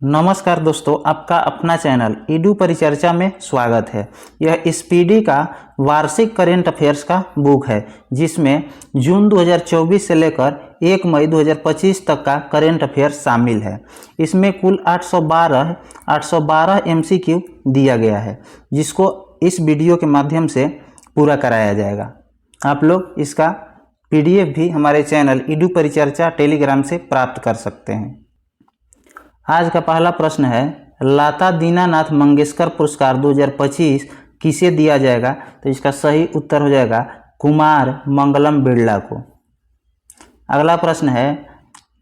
नमस्कार दोस्तों, आपका अपना चैनल ईडू परिचर्चा में स्वागत है। यह स्पीडी का वार्षिक करेंट अफेयर्स का बुक है, जिसमें जून 2024 से लेकर 1 मई 2025 तक का करेंट अफेयर्स शामिल है। इसमें कुल 812 MCQ दिया गया है, जिसको इस वीडियो के माध्यम से पूरा कराया जाएगा। आप लोग इसका PDF भी हमारे चैनल ईडू परिचर्चा टेलीग्राम से प्राप्त कर सकते हैं। आज का पहला प्रश्न है, लता दीनानाथ मंगेशकर पुरस्कार 2025 किसे दिया जाएगा? तो इसका सही उत्तर हो जाएगा कुमार मंगलम बिरला को। अगला प्रश्न है,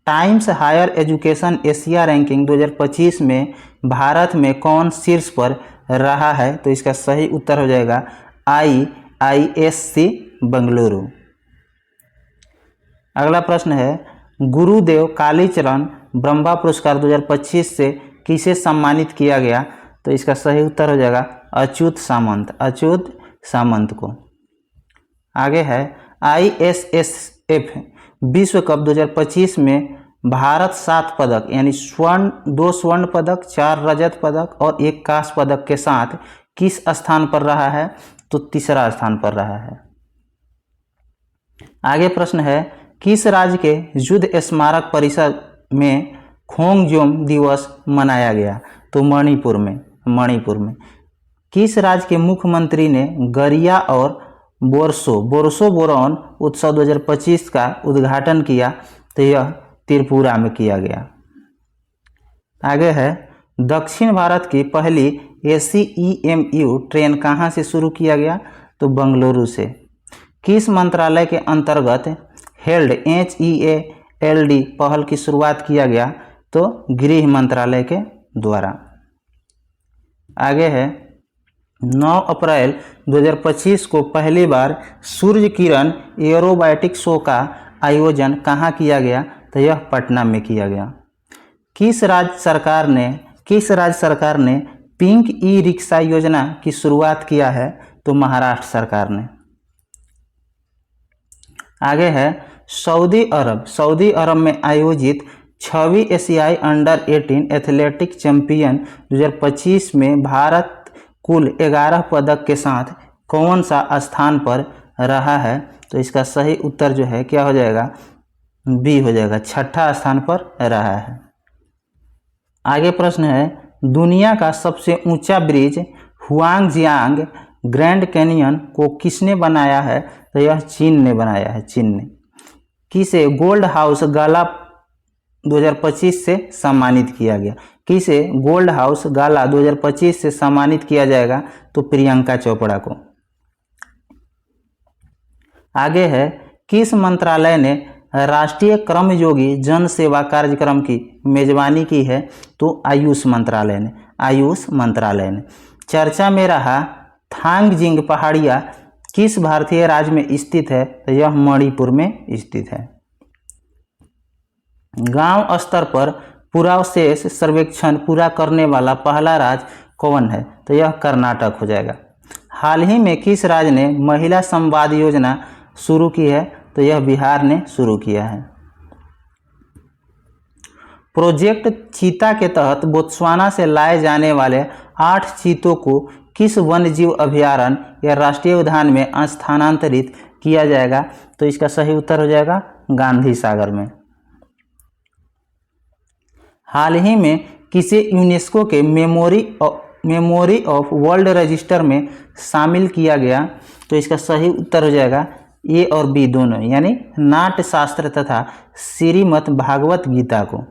Times Higher Education Asia ranking 2025 में भारत में कौन शीर्ष पर रहा है? तो इसका सही उत्तर हो जाएगा IISc बेंगलुरु। अगला प्रश्न है, गुरुदेव कालीचरण ब्रह्मा पुरस्कार 2025 से किसे सम्मानित किया गया? तो इसका सही उत्तर हो जाएगा अच्युत सामंत को। आगे है, ISSF विश्व कप 2025 में भारत 7 पदक यानी 2 स्वर्ण पदक, 4 रजत पदक और 1 कांस्य पदक के साथ किस स्थान पर रहा है? तो तीसरा स्थान पर रहा है। आगे प्रश्न है, किस राज्य के युद्ध स्मारक परिषद में खोंगजोम दिवस मनाया गया? तो मणिपुर में। किस राज्य के मुख्यमंत्री ने गरिया और बोरसो बोरॉन उत्सव 2025 का उद्घाटन किया? तो यह त्रिपुरा में किया गया। आगे है, दक्षिण भारत की पहली ACEMU ट्रेन कहाँ से शुरू किया गया? तो बेंगलुरु से। किस मंत्रालय के अंतर्गत हेल्ड HEALD पहल की शुरुआत किया गया? तो गृह मंत्रालय के द्वारा। आगे है, 9 अप्रैल 2025 को पहली बार सूर्य किरण एरोबैटिक शो का आयोजन कहाँ किया गया? तो यह पटना में किया गया। किस राज्य सरकार ने पिंक ई-रिक्शा योजना की शुरुआत किया है? तो महाराष्ट्र सरकार ने। आगे है, सऊदी अरब में आयोजित 6वीं एशियाई अंडर 18 एथलेटिक चैंपियन 2025 में भारत कुल 11 पदक के साथ कौन सा स्थान पर रहा है? तो इसका सही उत्तर जो है क्या हो जाएगा? B हो जाएगा, 6ठा स्थान पर रहा है। आगे प्रश्न है, दुनिया का सबसे ऊंचा ब्रिज हुआंगजियांग ग्रैंड कैनियन को किसने बनाया है? तो यह चीन ने बनाया है। किसे गोल्ड हाउस गाला 2025 से सम्मानित किया गया? किसे गोल्ड हाउस गाला 2025 से सम्मानित किया जाएगा? तो प्रियंका चोपड़ा को। आगे है, किस मंत्रालय ने राष्ट्रीय कर्मयोगी जन सेवा कार्यक्रम की मेजबानी की है? तो आयुष मंत्रालय ने। चर्चा में रहा थांगजिंग पहाड़िया किस भारतीय राज्य में स्थित है? तो यह मणिपुर में स्थित है। गांव स्तर पर पुरावशेष सर्वेक्षण पूरा करने वाला पहला राज्य कौन है? तो यह कर्नाटक हो जाएगा। हाल ही में किस राज्य ने महिला संवाद योजना शुरू की है? तो यह बिहार ने शुरू किया है। प्रोजेक्ट चीता के तहत बोत्सवाना से लाए जाने वाले 8 चीतों को किस वन्यजीव अभयारण्य या राष्ट्रीय उद्यान में स्थानांतरित किया जाएगा? तो इसका सही उत्तर हो जाएगा गांधी सागर में। हाल ही में किसे यूनेस्को के मेमोरी ऑफ वर्ल्ड रजिस्टर में शामिल किया गया? तो इसका सही उत्तर हो जाएगा A और B दोनों, यानी नाट्य शास्त्र तथा श्रीमद् भागवत गीता को।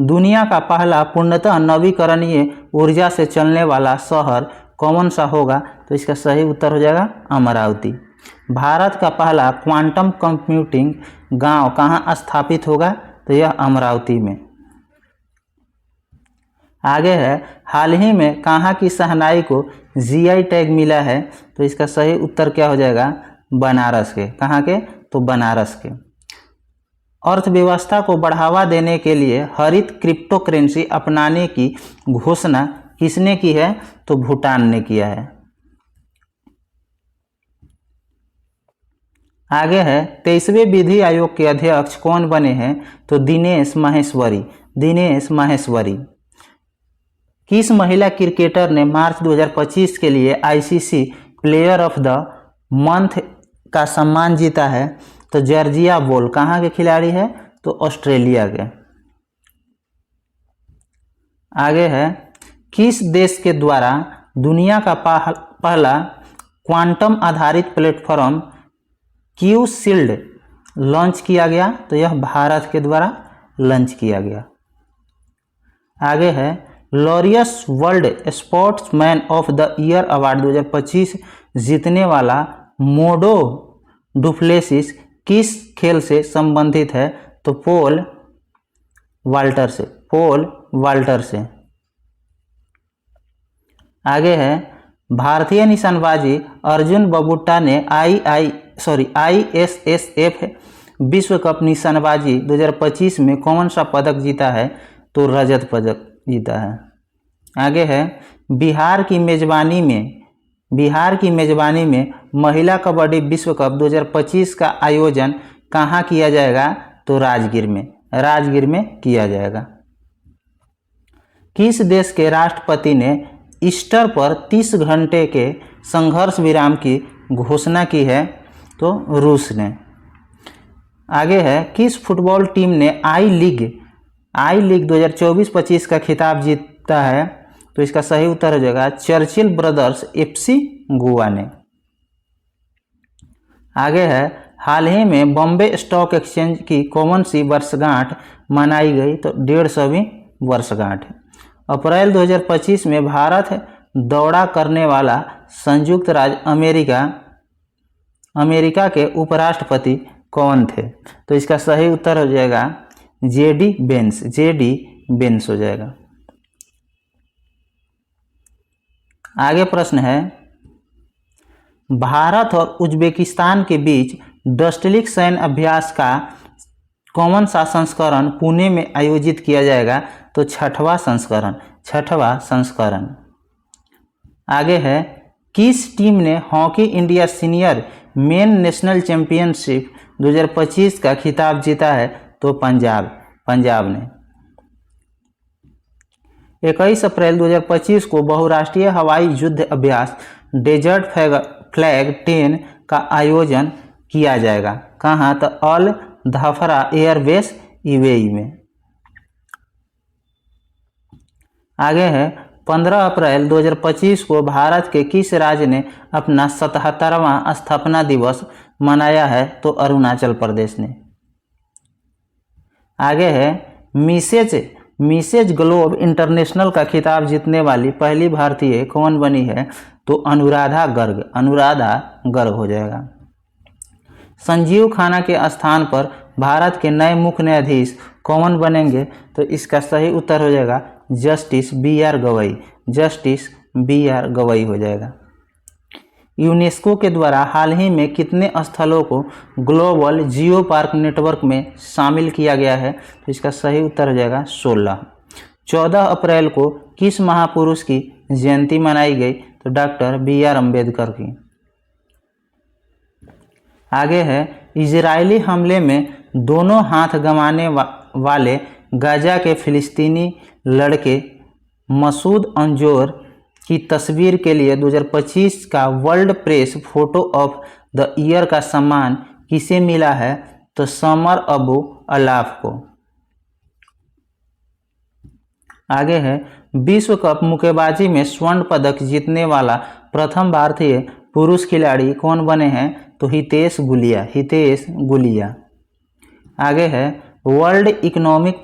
दुनिया का पहला पूर्णतः नवीकरणीय ऊर्जा से चलने वाला शहर कौन सा होगा? तो इसका सही उत्तर हो जाएगा अमरावती। भारत का पहला क्वांटम कंप्यूटिंग गांव कहाँ स्थापित होगा? तो यह अमरावती में। आगे है, हाल ही में कहाँ की शहनाई को GI टैग मिला है? तो इसका सही उत्तर क्या हो जाएगा? बनारस के। कहाँ के? तो बनारस के। अर्थव्यवस्था को बढ़ावा देने के लिए हरित क्रिप्टो करेंसी अपनाने की घोषणा किसने की है? तो भूटान ने किया है। आगे है, 23वें विधि आयोग के अध्यक्ष कौन बने हैं? तो दिनेश माहेश्वरी दिनेश माहेश्वरी। किस महिला क्रिकेटर ने मार्च 2025 के लिए ICC player of the month का सम्मान जीता है? तो जॉर्जिया बोल। कहाँ के खिलाड़ी है? तो ऑस्ट्रेलिया के। आगे है, किस देश के द्वारा दुनिया का पहला क्वांटम आधारित प्लेटफॉर्म क्यू शील्ड लॉन्च किया गया? तो यह भारत के द्वारा लॉन्च किया गया। आगे है, Laureus world sportsman of the year award 2025 जीतने वाला मोडो डुप्लेसिस किस खेल से संबंधित है? तो पोल वाल्टर से। आगे है, भारतीय निशानबाजी अर्जुन बबुट्टा ने ISSF विश्व कप निशानबाजी 2025 में कौन सा पदक जीता है? तो रजत पदक जीता है। आगे है, बिहार की मेजबानी में महिला कबड्डी विश्व कप 2025 का आयोजन कहाँ किया जाएगा? तो राजगीर में किया जाएगा। किस देश के राष्ट्रपति ने ईस्टर पर 30 घंटे के संघर्ष विराम की घोषणा की है? तो रूस ने। आगे है, किस फुटबॉल टीम ने आई लीग 2024-25 का खिताब जीता है? तो इसका सही उत्तर हो जाएगा चर्चिल ब्रदर्स FC गोवा ने। आगे है, हाल ही में बॉम्बे स्टॉक एक्सचेंज की कौन सी वर्षगांठ मनाई गई? तो 150वीं वर्षगांठ। अप्रैल 2025 में भारत दौरा करने वाला संयुक्त राज्य अमेरिका के उपराष्ट्रपति कौन थे? तो इसका सही उत्तर हो जाएगा JD बेंस हो जाएगा। आगे प्रश्न है, भारत और उज्बेकिस्तान के बीच डस्टलिक सैन्य अभ्यास का कौन सा संस्करण पुणे में आयोजित किया जाएगा? तो छठवां संस्करण। आगे है, किस टीम ने hockey India senior main national championship 2025 का खिताब जीता है? तो पंजाब ने। 21 अप्रैल 2025 को बहुराष्ट्रीय हवाई युद्ध अभ्यास डेजर्ट फ्लैग 10 का आयोजन किया जाएगा। कहाँ? तो अल धाफरा एयरबेस यूएई में। आगे है, 15 अप्रैल 2025 को भारत के किस राज्य ने अपना 77वां स्थापना दिवस मनाया है? तो अरुणाचल प्रदेश ने। आगे है, मिसेज ग्लोब इंटरनेशनल का खिताब जीतने वाली पहली भारतीय कौन बनी है? तो अनुराधा गर्ग हो जाएगा। संजीव खाना के स्थान पर भारत के नए मुख्य न्यायाधीश कौन बनेंगे? तो इसका सही उत्तर हो जाएगा जस्टिस BR गवई हो जाएगा। यूनेस्को के द्वारा हाल ही में कितने स्थलों को ग्लोबल जियो पार्क नेटवर्क में शामिल किया गया है? तो इसका सही उत्तर हो जाएगा 16। 14 अप्रैल को किस महापुरुष की जयंती मनाई गई? तो डॉक्टर BR अम्बेडकर की। आगे है, इजरायली हमले में दोनों हाथ गंवाने वाले गाजा के फिलिस्तीनी लड़के मसूद अंजोर की तस्वीर के लिए 2025 का world press photo of the year का सम्मान किसे मिला है? तो समर अबू अलाफ को। आगे है, विश्व कप मुक्केबाजी में स्वर्ण पदक जीतने वाला प्रथम भारतीय पुरुष खिलाड़ी कौन बने हैं? तो हितेश गुलिया। आगे है, वर्ल्ड इकोनॉमिक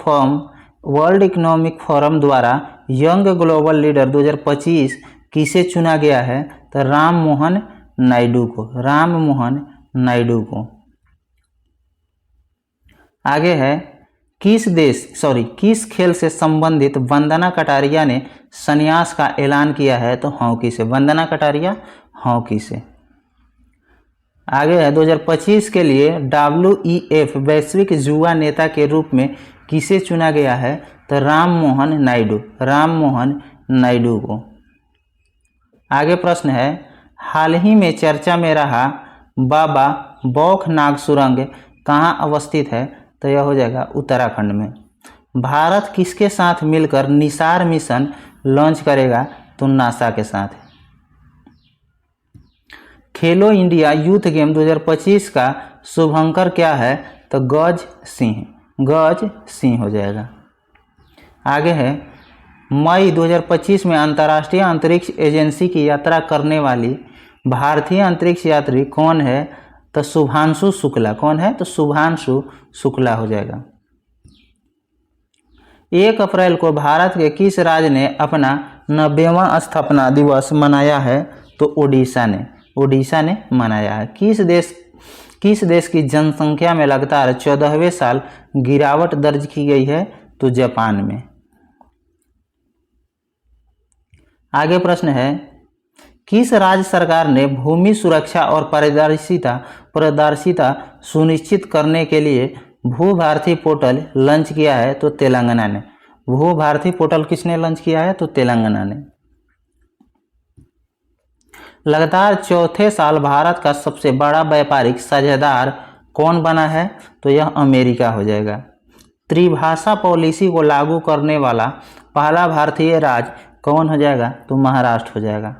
फोरम द्वारा यंग ग्लोबल लीडर 2025 किसे चुना गया है? तो राम मोहन नायडू को। आगे है, किस खेल से संबंधित वंदना कटारिया ने संन्यास का ऐलान किया है? तो हॉकी से। वंदना कटारिया हॉकी से। आगे है, 2025 के लिए WEF वैश्विक युवा नेता के रूप में किसे चुना गया है? तो राम मोहन नायडू को। आगे प्रश्न है, हाल ही में चर्चा में रहा बाबा बौखनाग सुरंग कहाँ अवस्थित है? तो यह हो जाएगा उत्तराखंड में। भारत किसके साथ मिलकर निसार मिशन लॉन्च करेगा? तो नासा के साथ। खेलो इंडिया यूथ गेम 2025 का शुभंकर क्या है? तो गज सिंह हो जाएगा। आगे है, मई 2025 में अंतर्राष्ट्रीय अंतरिक्ष एजेंसी की यात्रा करने वाली भारतीय अंतरिक्ष यात्री कौन है? तो शुभांशु शुक्ला। कौन है? तो शुभांशु शुक्ला हो जाएगा। 1 अप्रैल को भारत के किस राज्य ने अपना 90वां स्थापना दिवस मनाया है? तो ओडिशा ने मनाया है। किस देश की जनसंख्या में लगातार 14वें साल गिरावट दर्ज की गई है? तो जापान में। आगे प्रश्न है, किस राज्य सरकार ने भूमि सुरक्षा और पारदर्शिता सुनिश्चित करने के लिए भू भारती पोर्टल लॉन्च किया है? तो तेलंगाना ने। भू भारती पोर्टल किसने लॉन्च किया है? तो तेलंगाना ने। लगातार चौथे साल भारत का सबसे बड़ा व्यापारिक साझेदार कौन बना है? तो यह अमेरिका हो जाएगा। त्रिभाषा पॉलिसी को लागू करने वाला पहला भारतीय राज्य कौन हो जाएगा? तो महाराष्ट्र हो जाएगा।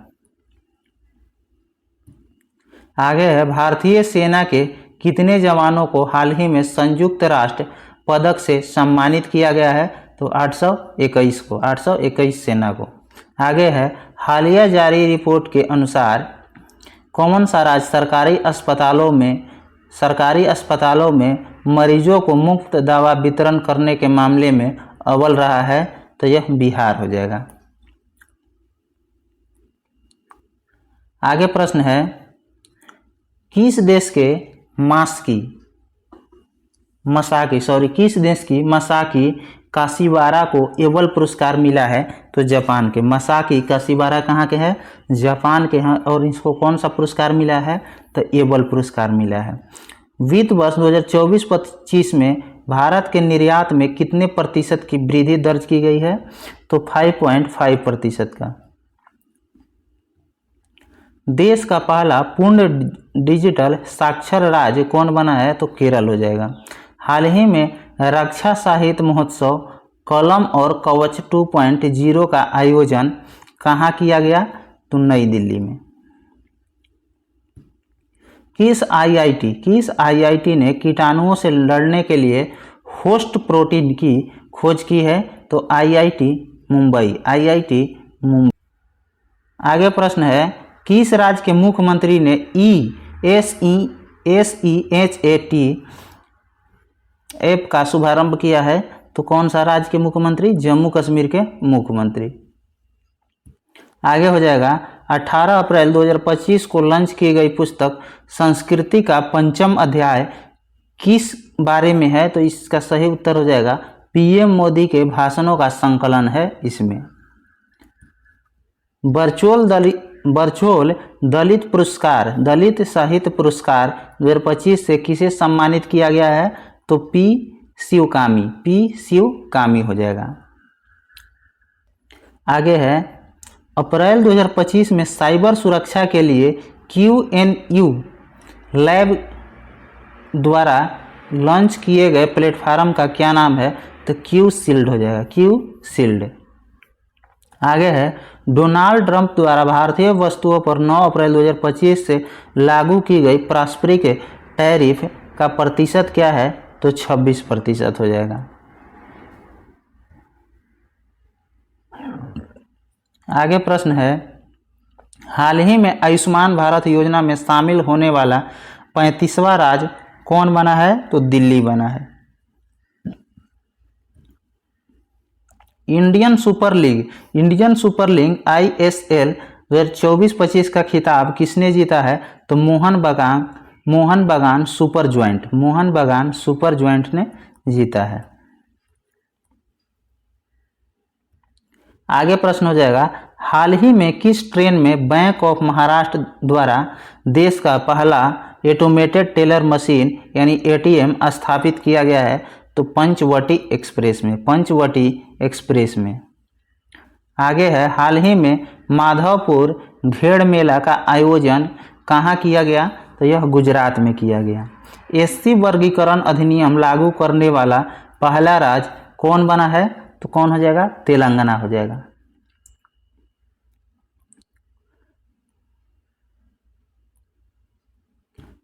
आगे है, भारतीय सेना के कितने जवानों को हाल ही में संयुक्त राष्ट्र पदक से सम्मानित किया गया है? तो 821 को, 821 सेना को। आगे है, हालिया जारी रिपोर्ट के अनुसार कौन सा राज्य सरकारी अस्पतालों में मरीजों को मुफ्त दवा वितरण करने के मामले में अव्वल रहा है? तो यह बिहार हो जाएगा। आगे प्रश्न है, किस देश की मसाकी काशीवारा को एबल पुरस्कार मिला है? तो जापान के। मसाकी काशीवारा कहाँ के हैं? जापान के हैं। और इसको कौन सा पुरस्कार मिला है? तो एबल पुरस्कार मिला है। वित्त वर्ष 2024-25 में भारत के निर्यात में कितने प्रतिशत की वृद्धि दर्ज की गई है? तो 5.5% का। देश का पहला पूर्ण डिजिटल साक्षर राज्य कौन बना है? तो केरल हो जाएगा। हाल ही में रक्षा साहित्य महोत्सव कलम और कवच 2.0 का आयोजन कहाँ किया गया? तो नई दिल्ली में। किस आईआईटी ने कीटाणुओं से लड़ने के लिए होस्ट प्रोटीन की खोज की है? तो आईआईटी मुंबई। आगे प्रश्न है, किस राज्य के मुख्यमंत्री ने SEHAT ऐप का शुभारंभ किया है? तो कौन सा राज्य के मुख्यमंत्री? जम्मू कश्मीर के मुख्यमंत्री। आगे हो जाएगा, 18 अप्रैल 2025 को लॉन्च की गई पुस्तक संस्कृति का 5वां अध्याय किस बारे में है? तो इसका सही उत्तर हो जाएगा पीएम मोदी के भाषणों का संकलन है इसमें। बरचोल दलित साहित्य पुरस्कार 2025 से किसे सम्मानित किया गया है? तो पी शिवकामी हो जाएगा। आगे है, अप्रैल 2025 में साइबर सुरक्षा के लिए QNU लैब द्वारा लॉन्च किए गए प्लेटफार्म का क्या नाम है? तो Q-Shield हो जाएगा। Q-Shield। आगे है, डोनाल्ड ट्रंप द्वारा भारतीय वस्तुओं पर 9 अप्रैल 2025 से लागू की गई पारस्परिक टैरिफ का प्रतिशत क्या है? तो 26% हो जाएगा। आगे प्रश्न है, हाल ही में आयुष्मान भारत योजना में शामिल होने वाला 35वां राज्य कौन बना है? तो दिल्ली बना है। इंडियन सुपर लीग ISL 2024-25 का खिताब किसने जीता है? तो मोहन बगान सुपर ज्वाइंट ने जीता है। आगे प्रश्न हो जाएगा, हाल ही में किस ट्रेन में बैंक ऑफ महाराष्ट्र द्वारा देश का पहला ऑटोमेटेड टेलर मशीन यानी ATM स्थापित किया गया है? तो पंचवटी एक्सप्रेस में। आगे है, हाल ही में माधवपुर घेड़ मेला का आयोजन कहाँ किया गया? तो यह गुजरात में किया गया। SC वर्गीकरण अधिनियम लागू करने वाला पहला राज्य कौन बना है? तो कौन हो जाएगा? तेलंगाना हो जाएगा।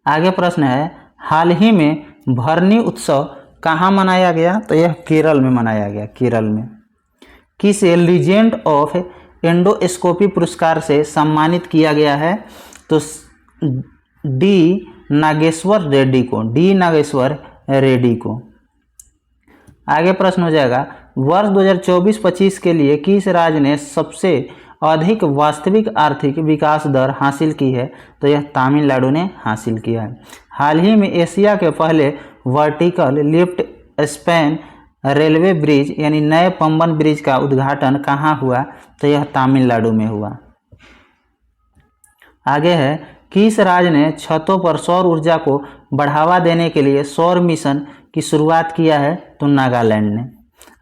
आगे प्रश्न है, हाल ही में भरनी उत्सव कहाँ मनाया गया? तो यह केरल में मनाया गया, केरल में। किसे लीजेंड ऑफ एंडोस्कोपी पुरस्कार से सम्मानित किया गया है? तो डी नागेश्वर रेड्डी को, डी नागेश्वर रेड्डी को। आगे प्रश्न हो जाएगा, वर्ष 2024-25 के लिए किस राज्य ने सबसे अधिक वास्तविक आर्थिक विकास दर हासिल की है? तो यह तमिलनाडु ने हासिल किया है। हाल ही में एशिया के पहले vertical lift span railway bridge यानी नए पंबन ब्रिज का उद्घाटन कहाँ हुआ? तो यह तमिलनाडु में हुआ। आगे है, किस राज्य ने छतों पर सौर ऊर्जा को बढ़ावा देने के लिए सौर मिशन की शुरुआत किया है? तो नागालैंड ने।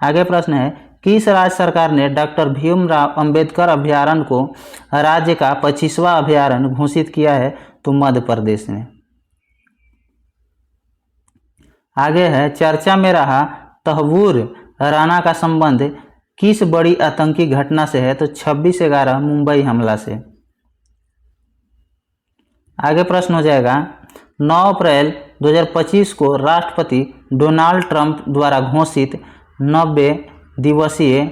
आगे प्रश्न है, किस राज्य सरकार ने डॉक्टर भीमराव अंबेडकर अभयारण्य को राज्य का 25वां अभयारण्य घोषित किया है? तो मध्य प्रदेश ने। आगे है, चर्चा में रहा तहवूर राणा का संबंध किस बड़ी आतंकी घटना से है? तो 26/11 मुंबई हमला से। आगे प्रश्न हो जाएगा, 9 अप्रैल 2025 को राष्ट्रपति डोनाल्ड ट्रंप द्वारा घोषित 90 दिवसीय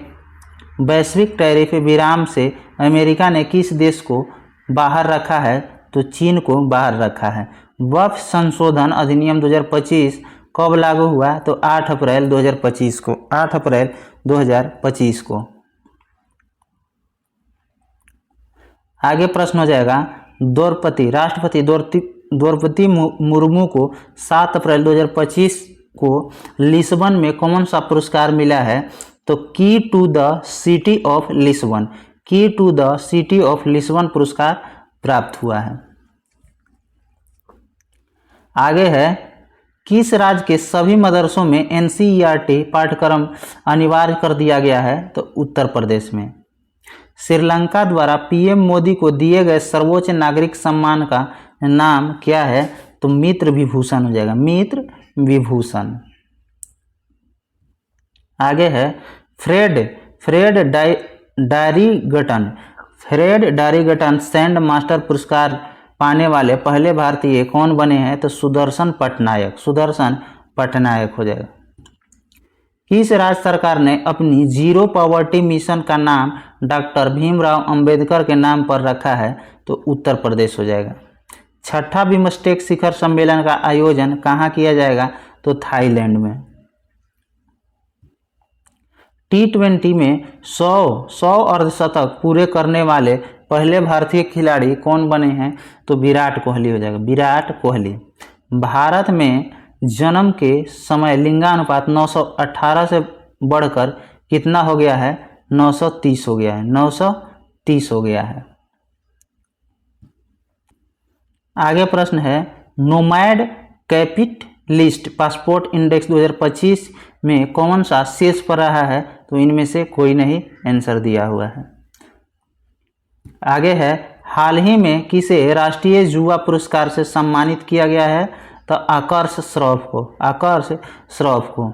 वैश्विक टैरिफ विराम से अमेरिका ने किस देश को बाहर रखा है? तो चीन को बाहर रखा है। वक्फ संशोधन अधिनियम 2025 कब लागू हुआ? तो 8 अप्रैल 2025 को, 8 अप्रैल 2025 को। आगे प्रश्न हो जाएगा, राष्ट्रपति द्रौपदी मुर्मू को 7 अप्रैल 2025 को लिस्बन में कौन सा पुरस्कार मिला है? तो key to the city of Lisbon, key to the city of Lisbon पुरस्कार प्राप्त हुआ है। आगे है, किस राज्य के सभी मदरसों में एनसीईआरटी पाठ्यक्रम अनिवार्य कर दिया गया है? तो उत्तर प्रदेश में। श्रीलंका द्वारा पीएम मोदी को दिए गए सर्वोच्च नागरिक सम्मान का नाम क्या है? तो मित्र विभूषण हो जाएगा, मित्र विभूषण। आगे है, फ्रेड डारिगटन सैंड मास्टर पुरस्कार पाने वाले पहले भारतीय कौन बने हैं? तो सुदर्शन पटनायक हो जाएगा। किस राज्य सरकार ने अपनी जीरो पॉवर्टी मिशन का नाम डॉक्टर भीमराव अंबेडकर के नाम पर रखा है? तो उत्तर प्रदेश हो जाएगा। छठा बिम्स्टेक शिखर सम्मेलन का आयोजन कहाँ किया जाएगा? तो थाईलैंड में। T20 में 100 अर्धशतक पूरे करने वाले पहले भारतीय खिलाड़ी कौन बने हैं? तो विराट कोहली हो जाएगा, विराट कोहली। भारत में जन्म के समय लिंगानुपात 918 से बढ़कर कितना हो गया है? 930 हो गया है, 930 हो गया है। आगे प्रश्न है, नोमैड कैपिटलिस्ट पासपोर्ट इंडेक्स 2025 में कौन सा शीर्ष पर रहा है? तो इनमें से कोई नहीं आंसर दिया हुआ है। आगे है, हाल ही में किसे राष्ट्रीय युवा पुरस्कार से सम्मानित किया गया है? तो आकर्ष श्रॉफ को।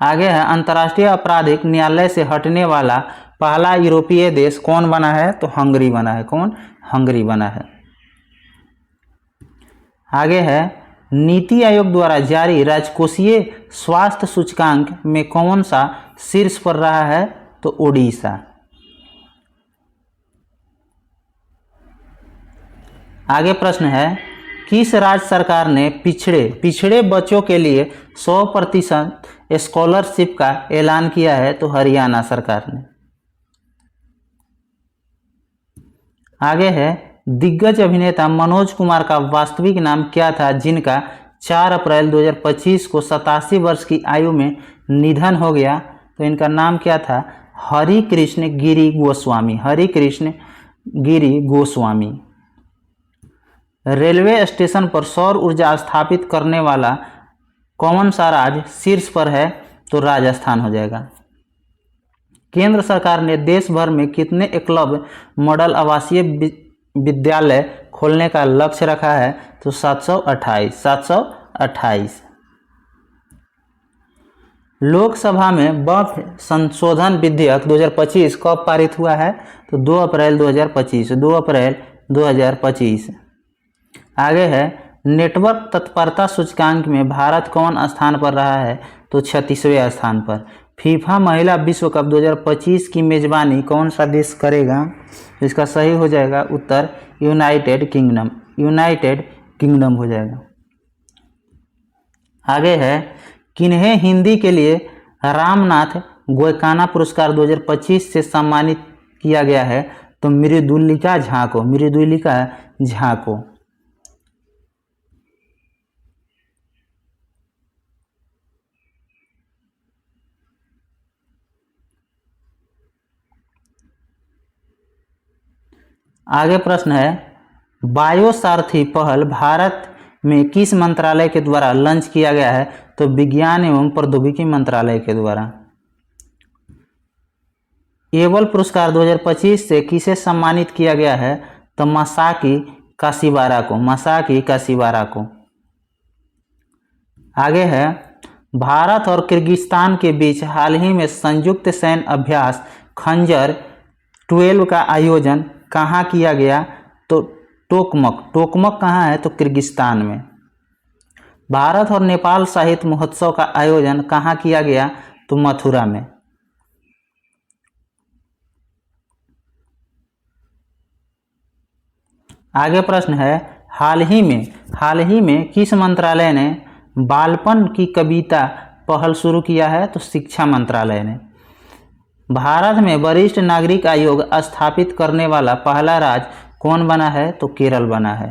आगे है, अंतर्राष्ट्रीय आपराधिक न्यायालय से हटने वाला पहला यूरोपीय देश कौन बना है? तो हंगरी बना है। कौन? हंगरी बना है। आगे है, नीति आयोग द्वारा जारी राजकोषीय स्वास्थ्य सूचकांक में कौन सा शीर्ष पर रहा है? तो ओडिशा। आगे प्रश्न है, किस राज्य सरकार ने पिछड़े बच्चों के लिए 100% स्कॉलरशिप का ऐलान किया है? तो हरियाणा सरकार ने। आगे है, दिग्गज अभिनेता मनोज कुमार का वास्तविक नाम क्या था जिनका 4 अप्रैल 2025 को 87 वर्ष की आयु में निधन हो गया? तो इनका नाम क्या था? हरि कृष्ण गिरी गोस्वामी। रेलवे स्टेशन पर सौर ऊर्जा स्थापित करने वाला कौन सा राज्य शीर्ष पर है? तो राजस्थान हो जाएगा। केंद्र सरकार ने देश भर में कितने एकलव्य मॉडल आवासीय विद्यालय खोलने का लक्ष्य रखा है? तो 728। लोकसभा में वक्फ संशोधन विधेयक 2025 कब पारित हुआ है? तो 2 अप्रैल 2025, 2 अप्रैल 2025। आगे है, नेटवर्क तत्परता सूचकांक में भारत कौन स्थान पर रहा है? तो 36वें स्थान पर। फीफा महिला विश्व कप 2025 की मेजबानी कौन सा देश करेगा? इसका सही हो जाएगा उत्तर यूनाइटेड किंगडम, यूनाइटेड किंगडम हो जाएगा। आगे है, किन्हें हिंदी के लिए रामनाथ गोयकाना पुरस्कार 2025 से सम्मानित किया गया है? तो मृदुलिका झा को, मृदुलिका झा को। आगे प्रश्न है, बायोसारथी पहल भारत में किस मंत्रालय के द्वारा लॉन्च किया गया है? तो विज्ञान एवं प्रौद्योगिकी मंत्रालय के द्वारा। एबल पुरस्कार 2025 से किसे सम्मानित किया गया है? तो मासाकी काशिवारा को, मासाकी काशिवारा को। आगे है, भारत और किर्गिस्तान के बीच हाल ही में संयुक्त सैन्य अभ्यास खंजर 12 का आयोजन कहाँ किया गया? तो टोकमक, टोकमक कहाँ है? तो किर्गिस्तान में। भारत और नेपाल साहित्य महोत्सव का आयोजन कहाँ किया गया? तो मथुरा में। आगे प्रश्न है, हाल ही में किस मंत्रालय ने बालपन की कविता पहल शुरू किया है? तो शिक्षा मंत्रालय ने। भारत में वरिष्ठ नागरिक आयोग स्थापित करने वाला पहला राज्य कौन बना है? तो केरल बना है।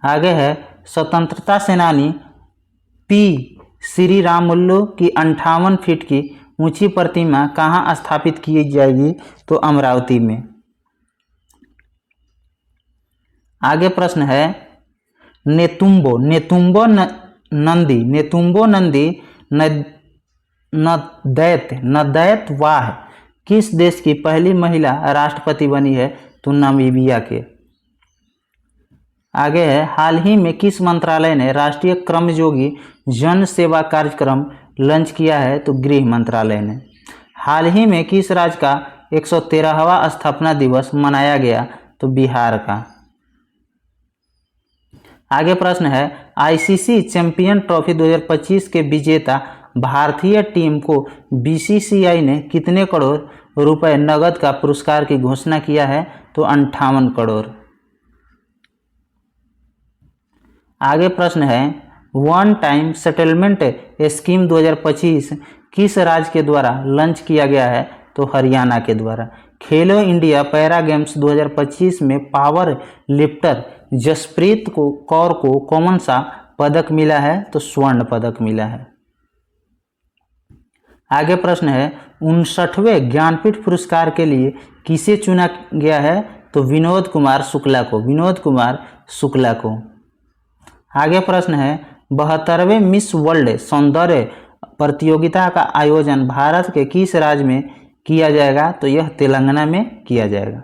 आगे है, स्वतंत्रता सेनानी पी श्रीरामुलु की 58 फीट की ऊंची प्रतिमा कहाँ स्थापित की जाएगी? तो अमरावती में। आगे प्रश्न है, नेतुम्बो नंदी नदैत वाह किस देश की पहली महिला राष्ट्रपति बनी है? तो नामीबिया के। आगे है, हाल ही में किस मंत्रालय ने राष्ट्रीय कर्मयोगी जन सेवा कार्यक्रम लॉन्च किया है? तो गृह मंत्रालय ने। हाल ही में किस राज्य का 113वां स्थापना दिवस मनाया गया? तो बिहार का। आगे प्रश्न है, आईसीसी चैंपियन ट्रॉफी 2025 के विजेता भारतीय टीम को बीसीसीआई ने कितने करोड़ रुपए नगद का पुरस्कार की घोषणा किया है? तो 58 करोड़। आगे प्रश्न है, वन टाइम सेटलमेंट स्कीम 2025 किस राज्य के द्वारा लॉन्च किया गया है? तो हरियाणा के द्वारा। खेलो इंडिया पैरा गेम्स 2025 में पावर लिफ्टर जसप्रीत कौर को कौन सा पदक मिला है? तो स्वर्ण पदक मिला है। आगे प्रश्न है, 59वें ज्ञानपीठ पुरस्कार के लिए किसे चुना गया है? तो विनोद कुमार शुक्ला को, विनोद कुमार शुक्ला को। आगे प्रश्न है, 72वें मिस वर्ल्ड सौंदर्य प्रतियोगिता का आयोजन भारत के किस राज्य में किया जाएगा? तो यह तेलंगाना में किया जाएगा।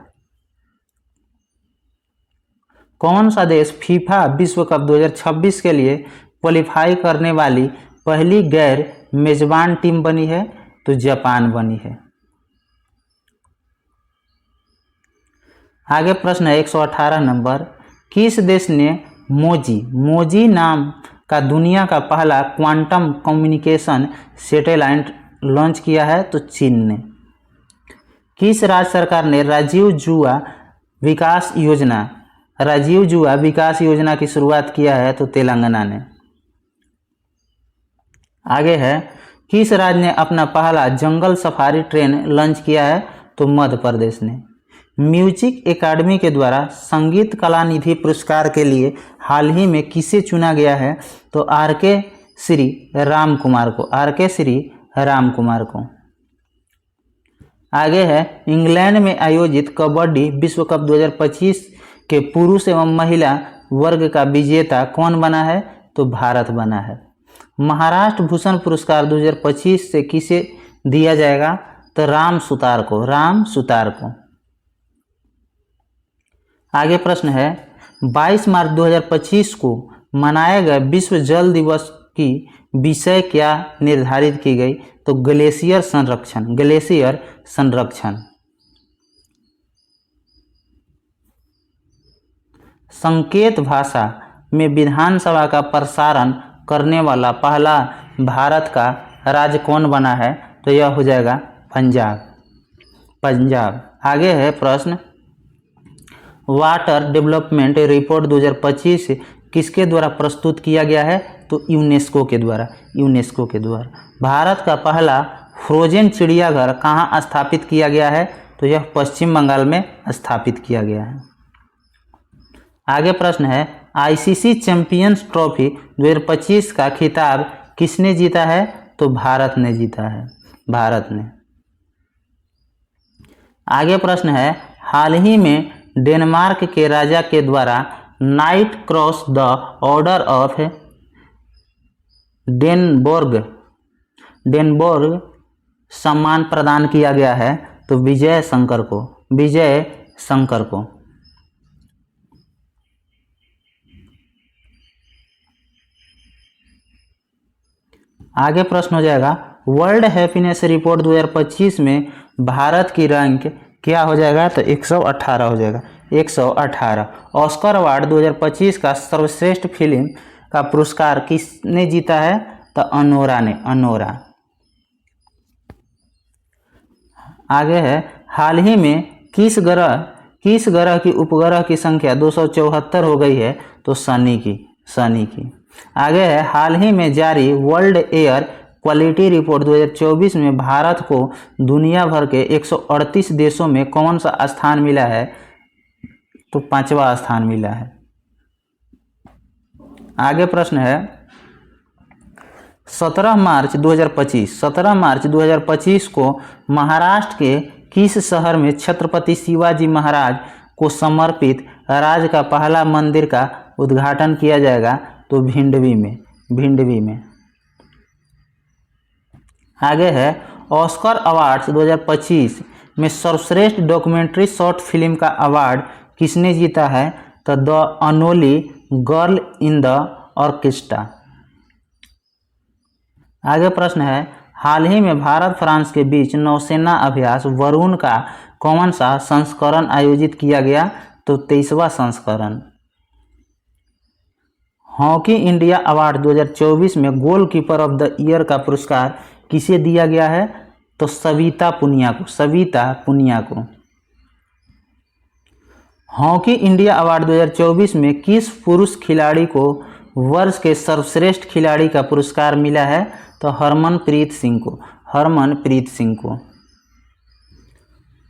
कौन सा देश फीफा विश्व कप 2026 के लिए क्वालिफाई करने वाली पहली गैर मेजबान टीम बनी है? तो जापान बनी है। आगे प्रश्न है 118 नंबर, किस देश ने मोजी नाम का दुनिया का पहला क्वांटम कम्युनिकेशन सैटेलाइट लॉन्च किया है? तो चीन ने। किस राज्य सरकार ने राजीव जुआ विकास योजना की शुरुआत किया है? तो तेलंगाना ने। आगे है, किस राज्य ने अपना पहला जंगल सफारी ट्रेन लॉन्च किया है? तो मध्य प्रदेश ने। म्यूजिक एकेडमी के द्वारा संगीत कला निधि पुरस्कार के लिए हाल ही में किसे चुना गया है? तो आर.के. श्री राम कुमार को, आर.के. श्री राम कुमार को। आगे है, इंग्लैंड में आयोजित कबड्डी विश्व कप 2025 के पुरुष एवं महिला वर्ग का विजेता कौन बना है? तो भारत बना है। महाराष्ट्र भूषण पुरस्कार 2025 से किसे दिया जाएगा? तो राम सुतार को, राम सुतार को। आगे प्रश्न है, 22 मार्च 2025 को मनाए गए विश्व जल दिवस की विषय क्या निर्धारित की गई? तो ग्लेशियर संरक्षण, ग्लेशियर संरक्षण। संकेत भाषा में विधानसभा का प्रसारण करने वाला पहला भारत का राज्य कौन बना है? तो यह हो जाएगा पंजाब, पंजाब। आगे है प्रश्न, वाटर डेवलपमेंट रिपोर्ट 2025 किसके द्वारा प्रस्तुत किया गया है? तो यूनेस्को के द्वारा, यूनेस्को के द्वारा। भारत का पहला फ्रोजन चिड़ियाघर कहाँ स्थापित किया गया है? तो यह पश्चिम बंगाल में स्थापित किया गया है। आगे प्रश्न है, आईसीसी चैंपियंस ट्रॉफी 2025 का खिताब किसने जीता है? तो भारत ने जीता है, भारत ने। आगे प्रश्न है, हाल ही में डेनमार्क के राजा के द्वारा knight cross the order of Dannebrog सम्मान प्रदान किया गया है? तो विजय शंकर को, विजय शंकर को। आगे प्रश्न हो जाएगा, वर्ल्ड हैप्पीनेस रिपोर्ट 2025 में भारत की रैंक क्या हो जाएगा? तो 118 हो जाएगा, 118। ऑस्कर अवार्ड 2025 का सर्वश्रेष्ठ फिल्म का पुरस्कार किसने जीता है? तो अनोरा ने, अनोरा। आगे है, हाल ही में किस ग्रह की उपग्रह की संख्या 274 हो गई है? तो शनि की, शनि की। आगे है, हाल ही में जारी वर्ल्ड एयर क्वालिटी रिपोर्ट 2024 में भारत को दुनिया भर के 138 देशों में कौन सा स्थान मिला है? तो 5वां स्थान मिला है। आगे प्रश्न है, 17 मार्च 2025 को महाराष्ट्र के किस शहर में छत्रपति शिवाजी महाराज को समर्पित राज्य का पहला मंदिर का उद्घाटन किया जाएगा? तो भिंडवी में, भिंडवी में। आगे है, ऑस्कर अवार्ड्स 2025 में सर्वश्रेष्ठ डॉक्यूमेंट्री शॉर्ट फिल्म का अवार्ड किसने जीता है? तो the only girl in the orchestra. आगे प्रश्न है, हाल ही में भारत फ्रांस के बीच नौसेना अभ्यास वरुण का कौन सा संस्करण आयोजित किया गया? तो 23वां संस्करण। हॉकी इंडिया अवार्ड 2024 में गोलकीपर ऑफ द ईयर का पुरस्कार किसे दिया गया है? तो सविता पुनिया को, सविता पुनिया को। हॉकी इंडिया अवार्ड 2024 में किस पुरुष खिलाड़ी को वर्ष के सर्वश्रेष्ठ खिलाड़ी का पुरस्कार मिला है? तो हरमनप्रीत सिंह को, हरमनप्रीत सिंह को।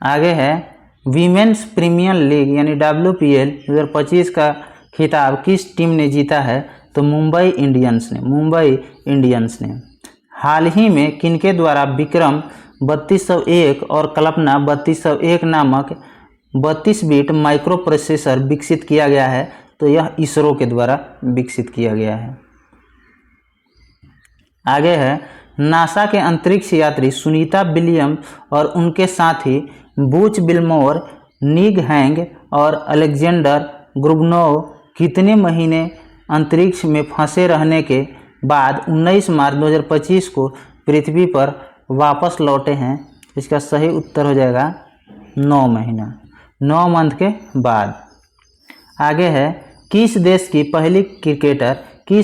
आगे है, वीमेंस प्रीमियर लीग यानी WPL 2025 का खिताब किस टीम ने जीता है? तो मुंबई इंडियंस ने, मुंबई इंडियंस ने। हाल ही में किनके द्वारा विक्रम 3201 और कल्पना 3201 नामक 32 बिट माइक्रो प्रोसेसर विकसित किया गया है? तो यह इसरो के द्वारा विकसित किया गया है। आगे है, नासा के अंतरिक्ष यात्री सुनीता विलियम्स और उनके साथी बुच विल्मोर, निक हैग और अलेक्जेंडर ग्रुबनोव कितने महीने अंतरिक्ष में फंसे रहने के बाद 19 मार्च 2025 को पृथ्वी पर वापस लौटे हैं? इसका सही उत्तर हो जाएगा 9 महीना, 9 मंथ के बाद। आगे है, किस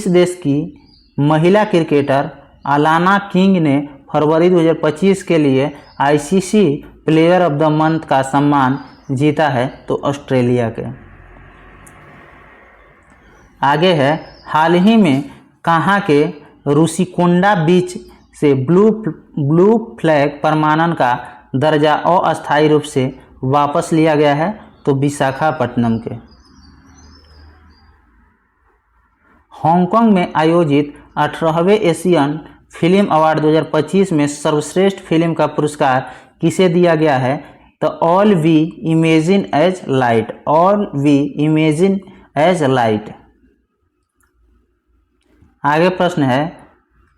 देश की महिला क्रिकेटर अलाना किंग ने फरवरी 2025 के लिए ICC player of the month का सम्मान जीता है? तो ऑस्ट्रेलिया के। आगे है, हाल ही में कहाँ के रुशिकोंडा बीच से ब्लू फ्लैग प्रमाणन का दर्जा अस्थायी रूप से वापस लिया गया है? तो विशाखापट्टनम के। हांगकांग में आयोजित 18वें एशियन फिल्म अवार्ड 2025 में सर्वश्रेष्ठ फिल्म का पुरस्कार किसे दिया गया है? तो all we imagine as light, all we imagine as light. आगे प्रश्न है,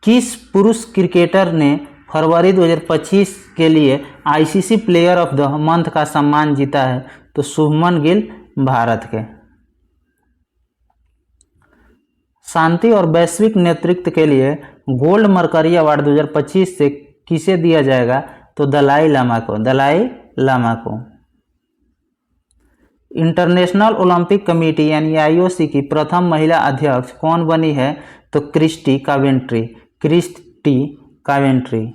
किस पुरुष क्रिकेटर ने फरवरी 2025 के लिए ICC player of the month का सम्मान जीता है? तो शुभमन गिल, भारत के। शांति और वैश्विक नेतृत्व के लिए गोल्ड मरकरी अवार्ड 2025 से किसे दिया जाएगा? तो दलाई लामा को, दलाई लामा को। इंटरनेशनल ओलंपिक कमेटी यानी आईओसी की प्रथम महिला अध्यक्ष कौन बनी है? तो क्रिस्टी कावेंट्री, क्रिस्टी कावेंट्री।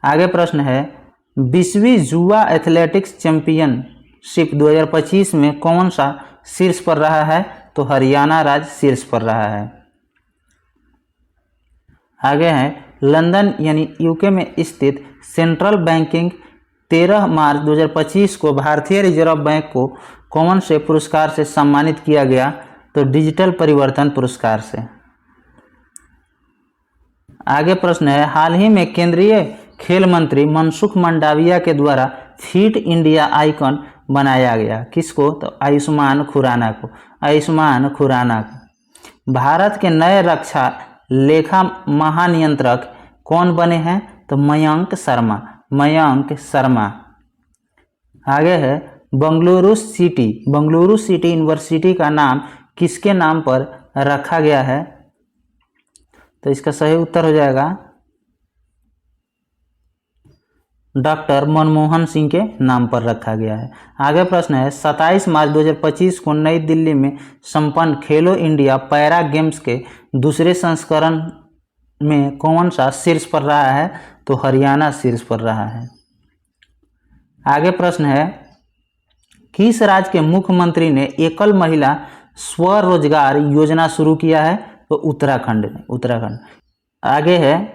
आगे प्रश्न है, 20वीं जुआ एथलेटिक्स चैंपियनशिप 2025 में कौन सा शीर्ष पर रहा है? तो हरियाणा राज्य शीर्ष पर रहा है। आगे है, लंदन यानी यूके में स्थित सेंट्रल बैंकिंग 13 मार्च 2025 को भारतीय रिजर्व बैंक को कौन से पुरस्कार से सम्मानित किया गया? तो डिजिटल परिवर्तन पुरस्कार से। आगे प्रश्न है, हाल ही में केंद्रीय खेल मंत्री मनसुख मंडाविया के द्वारा फिट इंडिया आइकन बनाया गया, किसको? तो आयुष्मान खुराना को, आयुष्मान खुराना को। भारत के नए रक्षा लेखा महानियंत्रक कौन बने हैं? तो मयंक शर्मा, मयंक शर्मा। आगे है, बेंगलुरु सिटी यूनिवर्सिटी का नाम किसके नाम पर रखा गया है? तो इसका सही उत्तर हो जाएगा डॉक्टर मनमोहन सिंह के नाम पर रखा गया है। आगे प्रश्न है, 27 मार्च 2025 को नई दिल्ली में संपन्न खेलो इंडिया पैरा गेम्स के दूसरे संस्करण में कौन सा शीर्ष पर रहा है? तो हरियाणा शीर्ष पर रहा है। आगे प्रश्न है, किस राज्य के मुख्यमंत्री ने एकल महिला स्वरोजगार योजना शुरू किया है? तो उत्तराखंड। आगे है,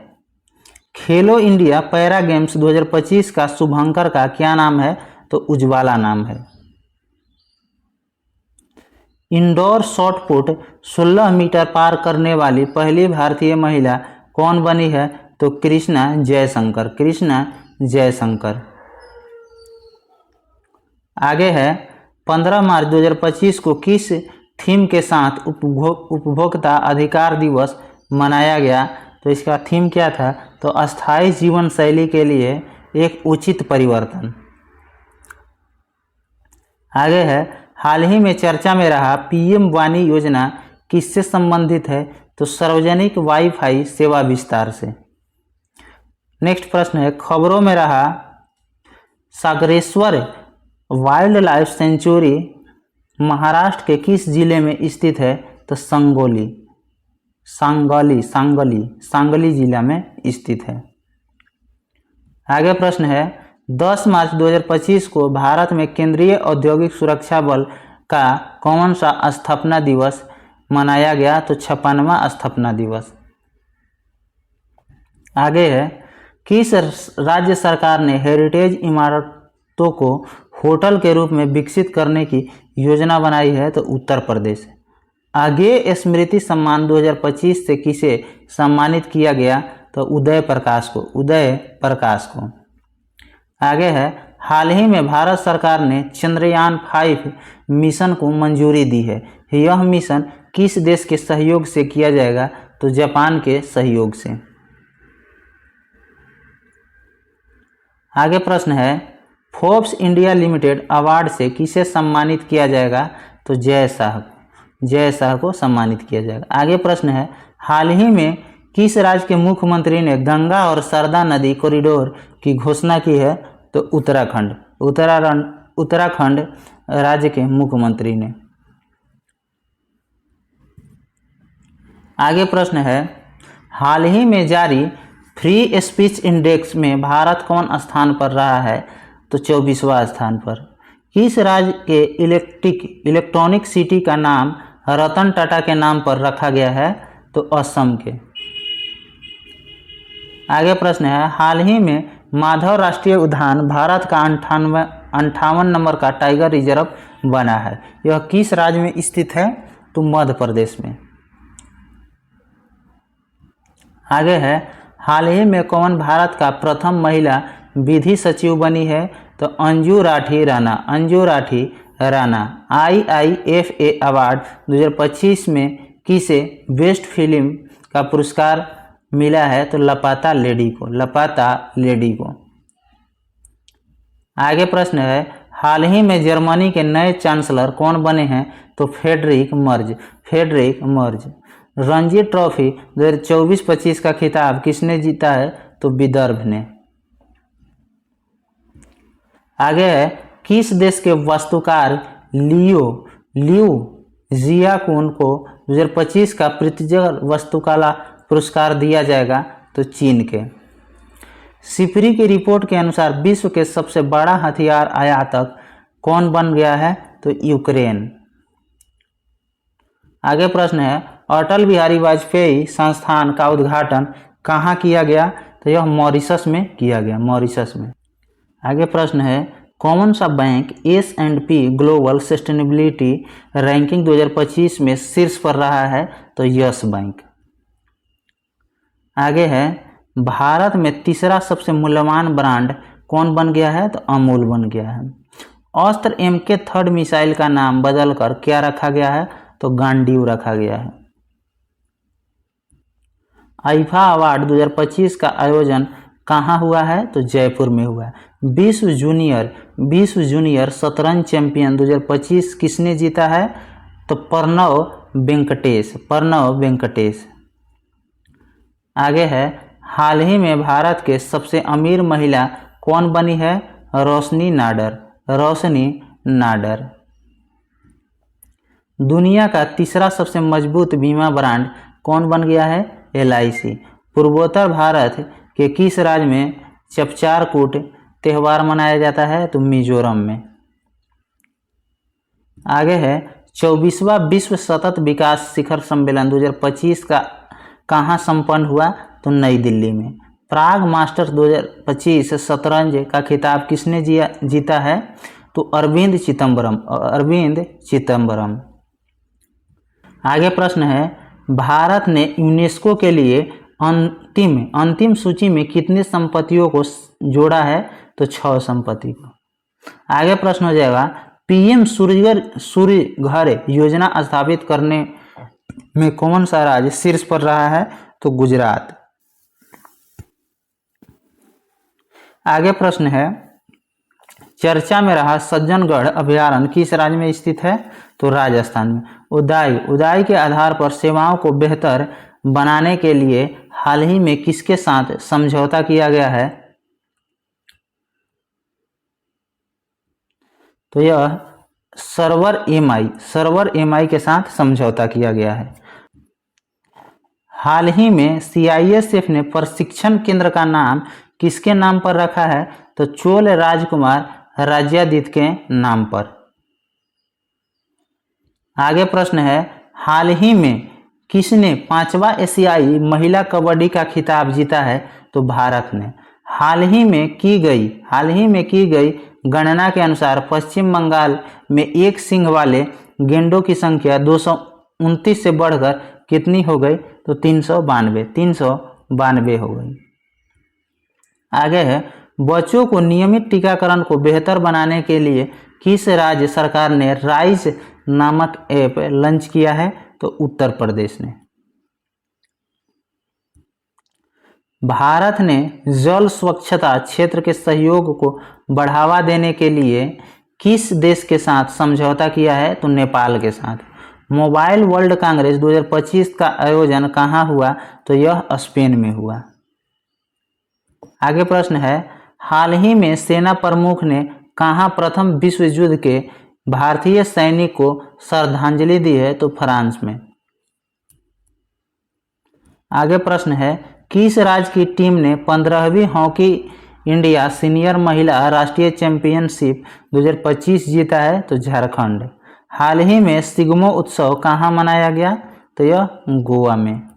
खेलो इंडिया पैरा गेम्स 2025 का शुभंकर का क्या नाम है? तो उज्ज्वला नाम है। इंडोर शॉटपुट 16 मीटर पार करने वाली पहली भारतीय महिला कौन बनी है? तो कृष्णा जयशंकर, कृष्णा जयशंकर। आगे है, 15 मार्च 2025 को किस थीम के साथ उपभोक्ता अधिकार दिवस मनाया गया? तो इसका थीम क्या था? तो अस्थायी जीवन शैली के लिए एक उचित परिवर्तन। आगे है, हाल ही में चर्चा में रहा पीएम वाणी योजना किससे संबंधित है? तो सार्वजनिक वाईफाई सेवा विस्तार से। नेक्स्ट प्रश्न है, खबरों में रहा Sagareshwar wild life sanctuary Maharashtra के किस जिले में स्थित है? तो सांगली जिला में स्थित है। आगे प्रश्न है, 10 मार्च 2025 को भारत में केंद्रीय औद्योगिक सुरक्षा बल का कौन सा स्थापना दिवस मनाया गया? तो 56वां स्थापना दिवस। आगे है, किस राज्य सरकार ने हेरिटेज इमारतों को होटल के रूप में विकसित करने की योजना बनाई है? तो उत्तर प्रदेश। आगे स्मृति सम्मान 2025 से किसे सम्मानित किया गया? तो उदय प्रकाश को। आगे है, हाल ही में भारत सरकार ने चंद्रयान 5 मिशन को मंजूरी दी है। यह मिशन किस देश के सहयोग से किया जाएगा? तो जापान के सहयोग से। आगे प्रश्न है, फोर्ब्स इंडिया लिमिटेड अवार्ड से किसे सम्मानित किया जाएगा? तो जय शाह को सम्मानित किया जाएगा। आगे प्रश्न है, हाल ही में किस राज्य के मुख्यमंत्री ने गंगा और सरदा नदी कॉरिडोर की घोषणा की है? तो उत्तराखंड राज्य के मुख्यमंत्री ने। आगे प्रश्न है, हाल ही में जारी फ्री स्पीच इंडेक्स में भारत कौन स्थान पर रहा है? तो 24वां स्थान पर। किस राज्य के इलेक्ट्रॉनिक सिटी का नाम रतन टाटा के नाम पर रखा गया है? तो असम के। आगे प्रश्न है, हाल ही में माधव राष्ट्रीय उद्यान भारत का 58 नंबर का टाइगर रिजर्व बना है। यह किस राज्य में स्थित है? तो मध्य प्रदेश में। आगे है, हाल ही में कौन भारत का प्रथम महिला विधि सचिव बनी है? तो अंजू राठी राणा। IIFA अवार्ड 2025 में किसे बेस्ट फिल्म का पुरस्कार मिला है? तो लपाता लेडी को। आगे प्रश्न है, हाल ही में जर्मनी के नए चांसलर कौन बने हैं? तो तो फेडरिक मर्ज। रणजी ट्रॉफी 2024-25 का खिताब किसने जीता है? तो विदर्भ ने। आगे है, किस देश के वास्तुकार लियो जियाकुन को 2025 का प्रित्जर वास्तुकला पुरस्कार दिया जाएगा? तो चीन के। सिफरी की रिपोर्ट के अनुसार विश्व के सबसे बड़ा हथियार आयातक कौन बन गया है? तो यूक्रेन। आगे प्रश्न है, अटल बिहारी वाजपेयी संस्थान का उद्घाटन कहाँ किया गया? तो यह मॉरिशस में किया गया, मॉरिशस में। आगे प्रश्न है, कौन सा bank S&P global sustainability ranking 2025 में शीर्ष पर रहा है? तो यस बैंक। आगे है, भारत में तीसरा सबसे मूल्यवान ब्रांड कौन बन गया है? तो अमूल बन गया है। अस्त्र MK-3 मिसाइल का नाम बदलकर क्या रखा गया है? तो गांडीव रखा गया है। आईफा अवार्ड 2025 का आयोजन कहाँ हुआ है? तो जयपुर में हुआ है। विश्व जूनियर शतरंज चैंपियन 2025 किसने जीता है? तो प्रणव वेंकटेश। आगे है, हाल ही में भारत के सबसे अमीर महिला कौन बनी है? रोशनी नाडर। दुनिया का तीसरा सबसे मजबूत बीमा ब्रांड कौन बन गया है? LIC। पूर्वोत्तर भारत के किस राज्य में चपचारकूट त्यौहार मनाया जाता है? तो मिजोरम में। आगे है, 24वां विश्व सतत विकास शिखर सम्मेलन 2025 का कहाँ संपन्न हुआ? तो नई दिल्ली में। प्राग मास्टर्स 2025 शतरंज का खिताब किसने जीता है? तो अरविंद चिदम्बरम। आगे प्रश्न है, भारत ने यूनेस्को के लिए अंतिम सूची में कितनी संपत्तियों को जोड़ा है? तो 6 संपत्ति को। आगे प्रश्न हो जाएगा, PM सूर्य घर योजना स्थापित करने में कौन सा राज्य शीर्ष पर रहा है? तो गुजरात। आगे प्रश्न है, चर्चा में रहा सज्जनगढ़ अभयारण्य किस राज्य में स्थित है? तो राजस्थान में। उदाई के आधार पर सेवाओं को बेहतर बनाने के लिए हाल ही में किसके साथ समझौता किया गया है? तो यह सर्वर MI के साथ समझौता किया गया है। हाल ही में CISF ने प्रशिक्षण केंद्र का नाम किसके नाम पर रखा है? तो चोल राजकुमार राज्यादित्य के नाम पर। आगे प्रश्न है, हाल ही में किसने 5वां एशियाई महिला कबड्डी का खिताब जीता है? तो भारत ने। हाल ही में की गई गणना के अनुसार पश्चिम बंगाल में एक सींग वाले गेंडों की संख्या 229 से बढ़कर कितनी हो गई? तो 392 हो गई। आगे है, बच्चों को नियमित टीकाकरण को बेहतर बनाने के लिए किस राज्य सरकार ने राइज नामक ऐप लॉन्च किया है? तो उत्तर प्रदेश ने। भारत ने जल स्वच्छता क्षेत्र के सहयोग को बढ़ावा देने के लिए किस देश के साथ समझौता किया है? तो नेपाल के साथ। मोबाइल वर्ल्ड कांग्रेस 2025 का आयोजन कहाँ हुआ? तो यह स्पेन में हुआ। आगे प्रश्न है, हाल ही में सेना प्रमुख ने कहाँ प्रथम विश्व युद्ध के भारतीय सैनिक को श्रद्धांजलि दी है? तो फ्रांस में। आगे प्रश्न है, किस राज्य की टीम ने 15वीं हॉकी इंडिया सीनियर महिला राष्ट्रीय चैंपियनशिप 2025 जीता है? तो झारखंड। हाल ही में सिग्मो उत्सव कहाँ मनाया गया? तो यह गोवा में।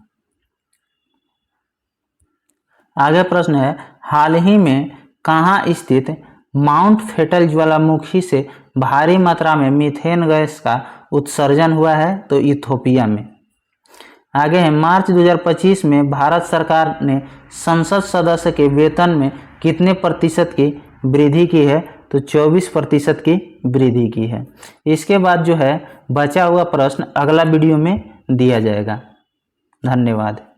आगे प्रश्न है, हाल ही में कहाँ स्थित माउंट फेटल ज्वालामुखी से भारी मात्रा में मीथेन गैस का उत्सर्जन हुआ है? तो इथोपिया में। आगे है, मार्च 2025 में भारत सरकार ने संसद सदस्य के वेतन में कितने प्रतिशत की वृद्धि की है? तो 24% की वृद्धि की है। इसके बाद जो है बचा हुआ प्रश्न अगला वीडियो में दिया जाएगा। धन्यवाद।